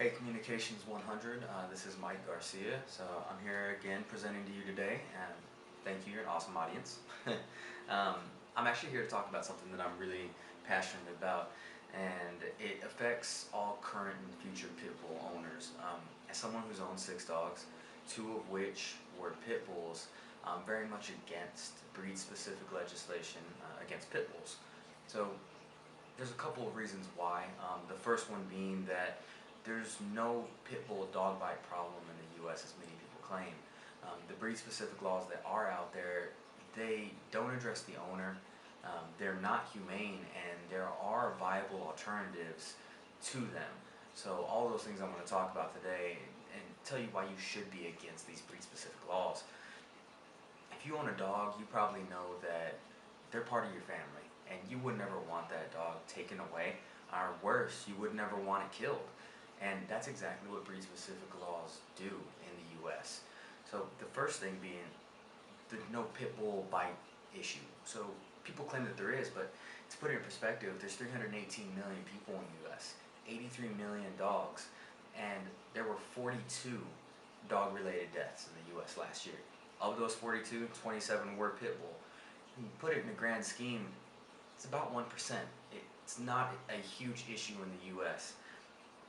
Hey, Communications 100, this is Mike Garcia. So I'm here again presenting to you today, and thank you, you're an awesome audience. I'm actually here to talk about something that I'm really passionate about, and it affects all current and future pit bull owners. As someone who's owned 6 dogs, 2 of which were pit bulls, I'm very much against breed-specific legislation against pit bulls. So there's a couple of reasons why. The first one being that there's no pit bull dog bite problem in the U.S. as many people claim. The breed-specific laws that are out there, they don't address the owner. They're not humane, and there are viable alternatives to them. So all those things I'm going to talk about today and tell you why you should be against these breed-specific laws. If you own a dog, you probably know that they're part of your family, and you would never want that dog taken away, or worse, you would never want it killed. And that's exactly what breed-specific laws do in the U.S. So the first thing being the no pit bull bite issue. So people claim that there is, but to put it in perspective, there's 318 million people in the U.S., 83 million dogs, and there were 42 dog-related deaths in the U.S. last year. Of those 42, 27 were pit bull. When you put it in the grand scheme, it's about 1%. It's not a huge issue in the U.S.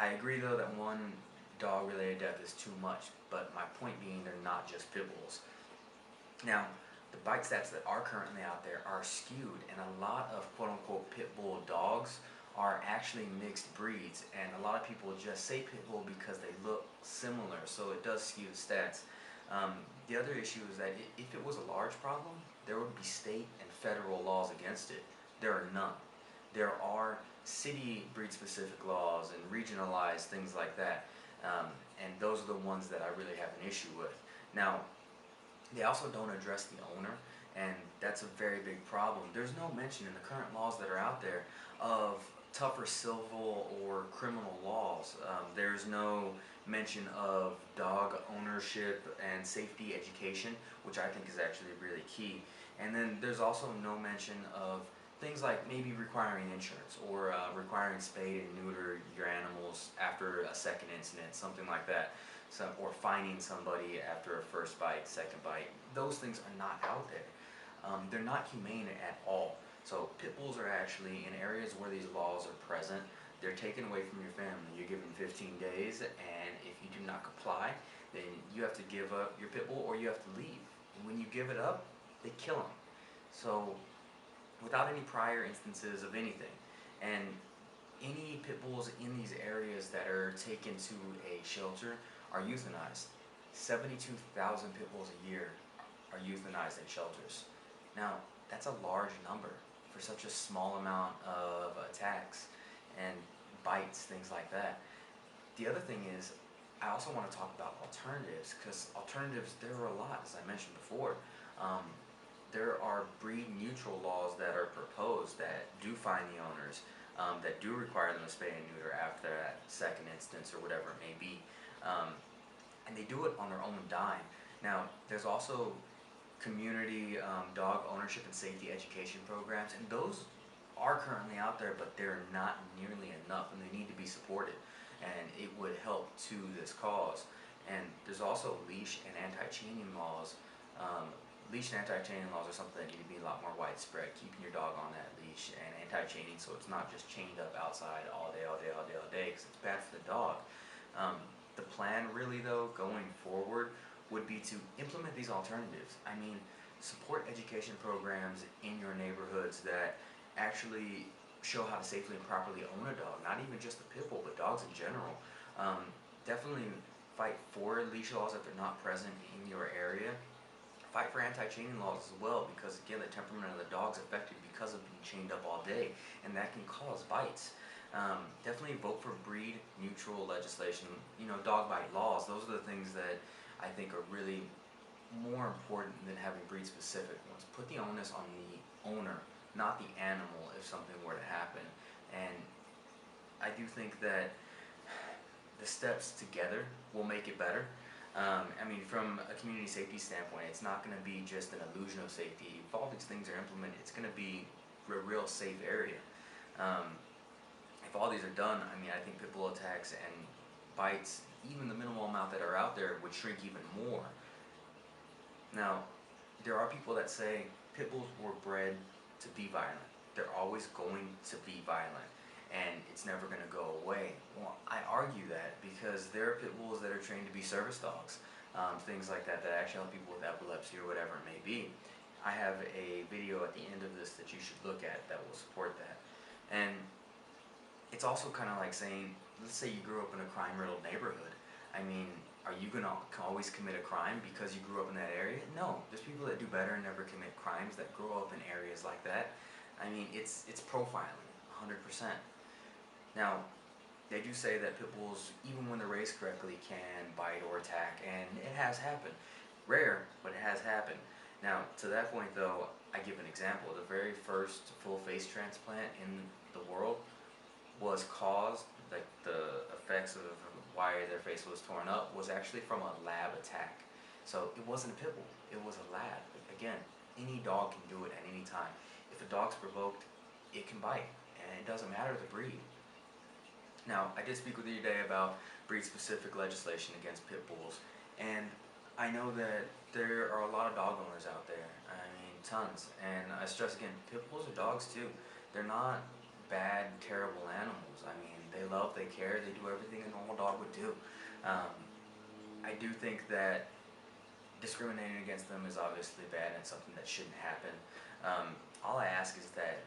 I agree though that one dog-related death is too much, but my point being they're not just pit bulls. Now, the bite stats that are currently out there are skewed, and a lot of quote-unquote pit bull dogs are actually mixed breeds, and a lot of people just say pit bull because they look similar, so it does skew the stats. The other issue is that if it was a large problem, there would be state and federal laws against it. There are none. There are city breed-specific laws and regionalized things like that, and those are the ones that I really have an issue with. Now, they also don't address the owner, and that's a very big problem. There's no mention in the current laws that are out there of tougher civil or criminal laws. There's no mention of dog ownership and safety education, which I think is actually really key. And then there's also no mention of things like maybe requiring insurance or requiring spay and neuter your animals after a second incident, something like that. Or fining somebody after a first bite, second bite. Those things are not out there. They're not humane at all. So pit bulls are actually in areas where these laws are present. They're taken away from your family. You're given 15 days, and if you do not comply, then you have to give up your pit bull or you have to leave. And when you give it up, they kill them. So without any prior instances of anything. And any pit bulls in these areas that are taken to a shelter are euthanized. 72,000 pit bulls a year are euthanized in shelters. Now, that's a large number for such a small amount of attacks and bites, things like that. The other thing is, I also want to talk about alternatives, because alternatives, there are a lot, as I mentioned before. There are breed-neutral laws that are proposed that do fine the owners, that do require them to spay and neuter after that second instance or whatever it may be. And they do it on their own dime. Now, there's also community dog ownership and safety education programs, and those are currently out there, but they're not nearly enough, and they need to be supported, and it would help to this cause. And there's also leash and anti-chaining laws. Leash and anti-chaining laws are something that need to be a lot more widespread, keeping your dog on that leash, and anti-chaining so it's not just chained up outside all day, because it's bad for the dog. The plan really though, going forward, would be to implement these alternatives. I mean, support education programs in your neighborhoods that actually show how to safely and properly own a dog, not even just the pit bull, but dogs in general. Definitely fight for leash laws if they're not present in your area. Fight for anti-chaining laws as well, because again, the temperament of the dog's affected because of being chained up all day, and that can cause bites. Definitely vote for breed-neutral legislation. Dog bite laws. Those are the things that I think are really more important than having breed-specific ones. Put the onus on the owner, not the animal, if something were to happen. And I do think that the steps together will make it better. I mean, from a community safety standpoint, it's not going to be just an illusion of safety. If all these things are implemented, it's going to be a real safe area. If all these are done, I mean, I think pit bull attacks and bites, even the minimal amount that are out there, would shrink even more. Now, there are people that say pit bulls were bred to be violent. They're always going to be violent, and it's never going to go away. Well, I argue that because there are pit bulls that are trained to be service dogs, things like that, that actually help people with epilepsy or whatever it may be. I have a video at the end of this that you should look at that will support that. And it's also kind of like saying, let's say you grew up in a crime-riddled neighborhood. I mean, are you gonna always commit a crime because you grew up in that area? No, there's people that do better and never commit crimes that grow up in areas like that. I mean, it's profiling, 100%. Now, they do say that pit bulls, even when they're raised correctly, can bite or attack, and it has happened. Rare, but it has happened. Now, to that point though, I give an example. The very first full face transplant in the world was caused, like the effects of why their face was torn up, was actually from a lab attack. So it wasn't a pit bull, it was a lab. Again, any dog can do it at any time. If a dog's provoked, it can bite, and it doesn't matter the breed. Now, I did speak with you today about breed-specific legislation against pit bulls, and I know that there are a lot of dog owners out there. I mean, tons. And I stress again, pit bulls are dogs too. They're not bad, terrible animals. I mean, they love, they care, they do everything a normal dog would do. Um, I do think that discriminating against them is obviously bad and something that shouldn't happen. All I ask is that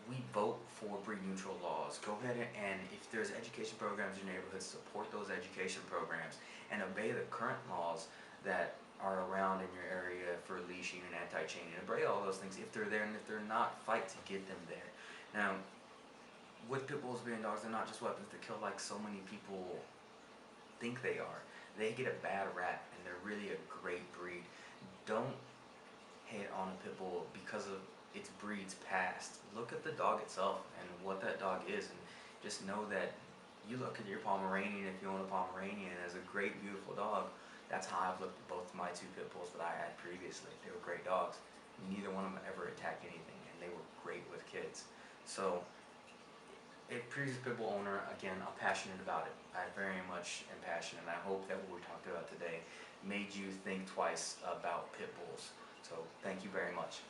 we vote for breed neutral laws. Go ahead and if there's education programs in your neighborhood, support those education programs and obey the current laws that are around in your area for leashing and anti-chaining. Obey all those things if they're there, and if they're not, fight to get them there. Now, with pit bulls being dogs, they're not just weapons to kill like so many people think they are. They get a bad rap, and they're really a great breed. Don't hate on a pit bull because of its breed's past. Look at the dog itself and what that dog is, and just know that you look at your Pomeranian, if you own a Pomeranian, as a great, beautiful dog. That's how I've looked at both my two pit bulls that I had previously. They were great dogs. Neither one of them ever attacked anything, and they were great with kids. So, a previous pit bull owner, again, I'm passionate about it. I very much am passionate, and I hope that what we talked about today made you think twice about pit bulls. So, thank you very much.